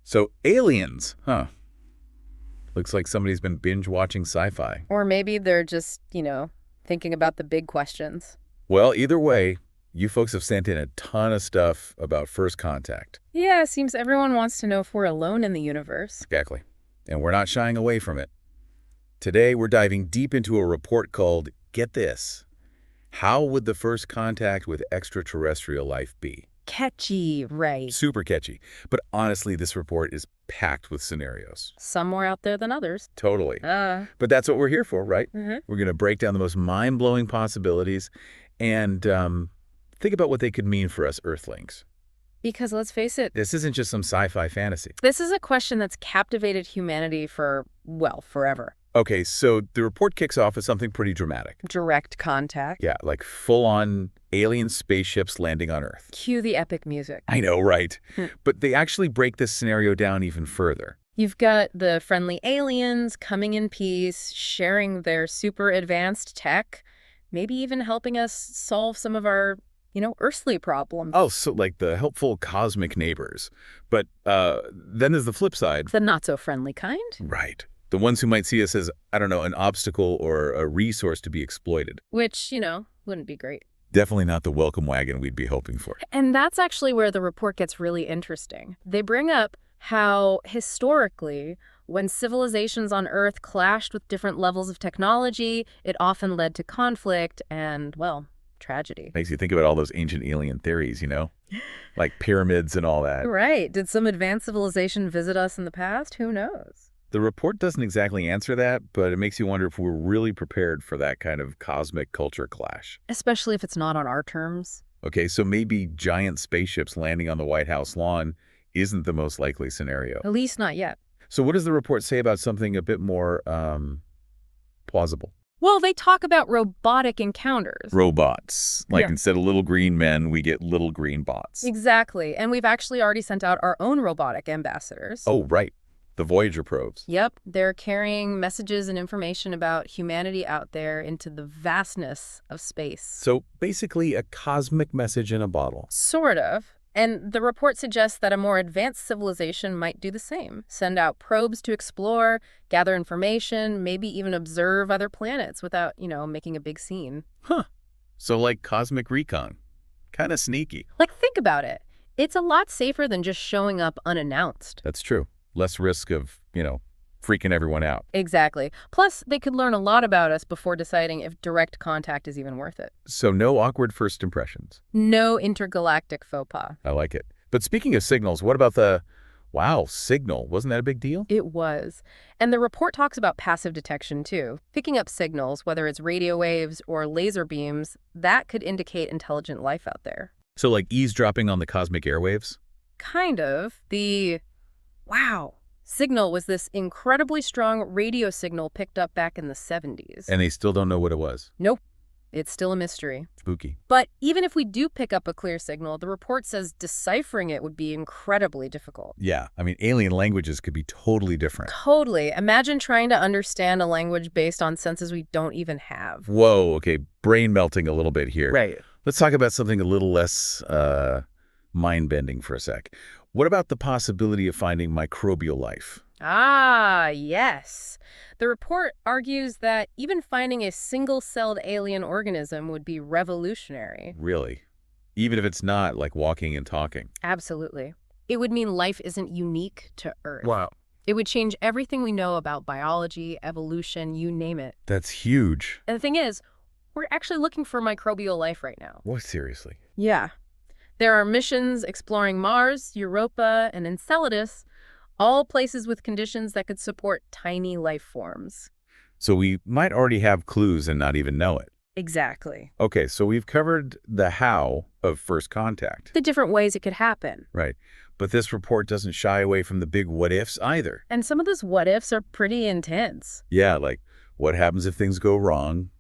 So aliens, huh? Looks like somebody's been binge watching sci-fi. Or maybe they're just, thinking about the big questions. Well, either way, you folks have sent in a ton of stuff about first contact. Yeah, it seems everyone wants to know if we're alone in the universe. Exactly. And we're not shying away from it. Today, we're diving deep into a report called, get this, How Would the First Contact with Extraterrestrial Life Be? Catchy, right. Super catchy. But honestly, this report is packed with scenarios. Some more out there than others. Totally. But that's what we're here for, right? Mm-hmm. We're going to break down the most mind-blowing possibilities and think about what they could mean for us Earthlings. Because let's face it, This isn't just some sci-fi fantasy. this is a question that's captivated humanity for, well, forever. Okay, so the report kicks off with something pretty dramatic. Direct contact. Yeah, like full-on alien spaceships landing on Earth. Cue the epic music. I know, right? But they actually break this scenario down even further. You've got the friendly aliens coming in peace, sharing their super advanced tech, maybe even helping us solve some of our, earthly problems. Oh, so like the helpful cosmic neighbors. But then there's the flip side. The not-so-friendly kind? Right. The ones who might see us as, I don't know, an obstacle or a resource to be exploited. Which, wouldn't be great. Definitely not the welcome wagon we'd be hoping for. And that's actually where the report gets really interesting. They bring up how, historically, when civilizations on Earth clashed with different levels of technology, it often led to conflict and, well, tragedy. Makes you think about all those ancient alien theories, like pyramids and all that. Right. Did some advanced civilization visit us in the past? Who knows? The report doesn't exactly answer that, but it makes you wonder if we're really prepared for that kind of cosmic culture clash. Especially if it's not on our terms. Okay, so maybe giant spaceships landing on the White House lawn isn't the most likely scenario. At least not yet. So what does the report say about something a bit more plausible? Well, they talk about robotic encounters. Robots. Like Yeah. instead of little green men, we get little green bots. Exactly. And we've actually already sent out our own robotic ambassadors. Oh, right. The Voyager probes. Yep, they're carrying messages and information about humanity out there into the vastness of space. So basically a cosmic message in a bottle. Sort of. And the report suggests that a more advanced civilization might do the same. Send out probes to explore, gather information, maybe even observe other planets without, making a big scene. Huh. So like cosmic recon. Kind of sneaky. Like, think about it. It's a lot safer than just showing up unannounced. That's true. Less risk of, freaking everyone out. Exactly. Plus, they could learn a lot about us before deciding if direct contact is even worth it. So no awkward first impressions. No intergalactic faux pas. I like it. But speaking of signals, what about wow, signal? Wasn't that a big deal? It was. And the report talks about passive detection, too. Picking up signals, whether it's radio waves or laser beams, that could indicate intelligent life out there. So like eavesdropping on the cosmic airwaves? Kind of. The wow signal was this incredibly strong radio signal picked up back in the 70s. And they still don't know what it was. Nope. It's still a mystery. Spooky. But even if we do pick up a clear signal, the report says deciphering it would be incredibly difficult. Yeah, I mean, alien languages could be totally different. Totally. Imagine trying to understand a language based on senses we don't even have. Whoa, okay, brain melting a little bit here. Right. Let's talk about something a little less mind-bending for a sec. What about the possibility of finding microbial life? Ah, yes. The report argues that even finding a single-celled alien organism would be revolutionary. Really? Even if it's not like walking and talking? Absolutely. It would mean life isn't unique to Earth. Wow. It would change everything we know about biology, evolution, you name it. That's huge. And the thing is, we're actually looking for microbial life right now. What, seriously? Yeah. There are missions exploring Mars, Europa, and Enceladus, all places with conditions that could support tiny life forms. So we might already have clues and not even know it. Exactly. Okay, so we've covered the how of first contact. The different ways it could happen. Right. But this report doesn't shy away from the big what-ifs either. And some of those what-ifs are pretty intense. Yeah, like what happens if things go wrong?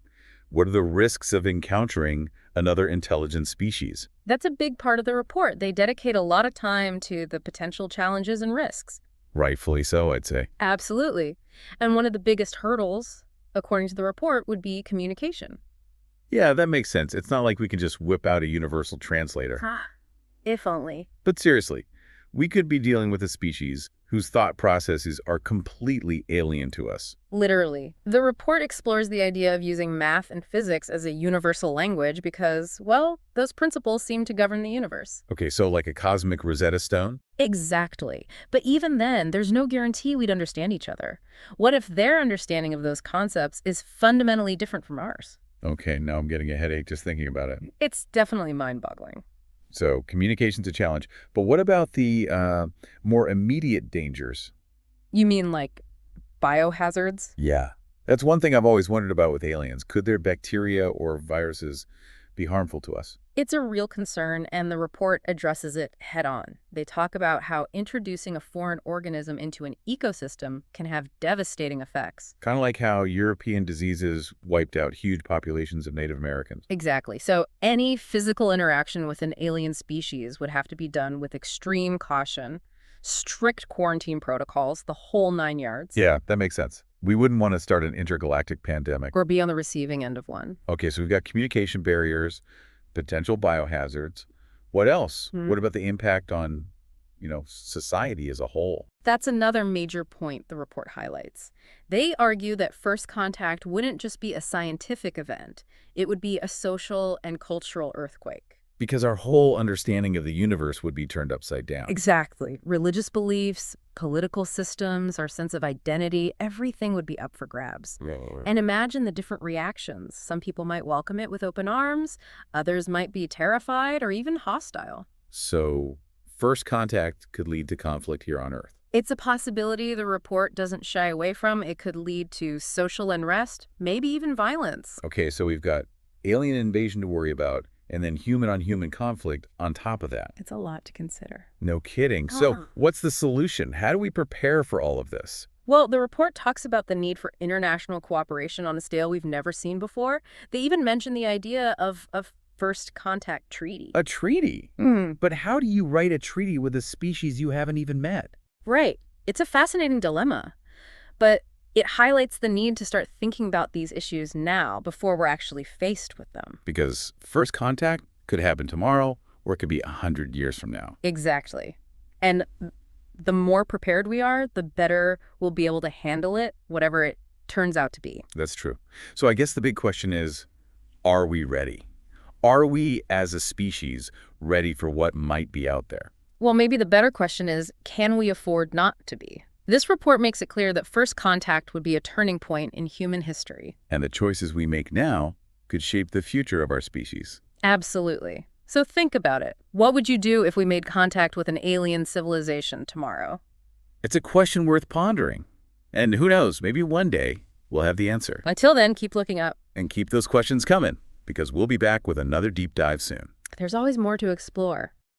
What are the risks of encountering another intelligent species? That's a big part of the report. They dedicate a lot of time to the potential challenges and risks. Rightfully so, I'd say. Absolutely. And one of the biggest hurdles, according to the report, would be communication. Yeah, that makes sense. It's not like we can just whip out a universal translator. If only. But seriously, we could be dealing with a species whose thought processes are completely alien to us. Literally. The report explores the idea of using math and physics as a universal language because, well, those principles seem to govern the universe. Okay, so like a cosmic Rosetta Stone? Exactly. But even then, there's no guarantee we'd understand each other. What if their understanding of those concepts is fundamentally different from ours? Okay, now I'm getting a headache just thinking about it. It's definitely mind-boggling. So communication's a challenge. But what about the more immediate dangers? You mean like biohazards? Yeah. That's one thing I've always wondered about with aliens. Could their bacteria or viruses be harmful to us? It's a real concern, and the report addresses it head-on. They talk about how introducing a foreign organism into an ecosystem can have devastating effects. Kind of like how European diseases wiped out huge populations of Native Americans. Exactly. So any physical interaction with an alien species would have to be done with extreme caution, strict quarantine protocols, the whole 9 yards. Yeah, that makes sense. We wouldn't want to start an intergalactic pandemic. Or be on the receiving end of one. Okay, so we've got communication barriers, potential biohazards. What else? What about the impact on, society as a whole? That's another major point the report highlights. They argue that first contact wouldn't just be a scientific event. It would be a social and cultural earthquake. Because our whole understanding of the universe would be turned upside down. Exactly. Religious beliefs, political systems, our sense of identity, everything would be up for grabs. Right. And imagine the different reactions. Some people might welcome it with open arms, others might be terrified or even hostile. So first contact could lead to conflict here on Earth. It's a possibility the report doesn't shy away from. It could lead to social unrest, maybe even violence. Okay, so we've got alien invasion to worry about, and then human-on-human conflict on top of that. It's a lot to consider. No kidding. So what's the solution? How do we prepare for all of this? Well, the report talks about the need for international cooperation on a scale we've never seen before. They even mention the idea of a first contact treaty. A treaty? But how do you write a treaty with a species you haven't even met? Right. It's a fascinating dilemma. But it highlights the need to start thinking about these issues now before we're actually faced with them. Because first contact could happen tomorrow, or it could be 100 years from now. Exactly. And the more prepared we are, the better we'll be able to handle it, whatever it turns out to be. That's true. So I guess the big question is, are we ready? Are we, as a species, ready for what might be out there? Well, maybe the better question is, can we afford not to be? This report makes it clear that first contact would be a turning point in human history. And the choices we make now could shape the future of our species. Absolutely. So think about it. What would you do if we made contact with an alien civilization tomorrow? It's a question worth pondering. And who knows, maybe one day we'll have the answer. Until then, keep looking up. And keep those questions coming, because we'll be back with another deep dive soon. There's always more to explore.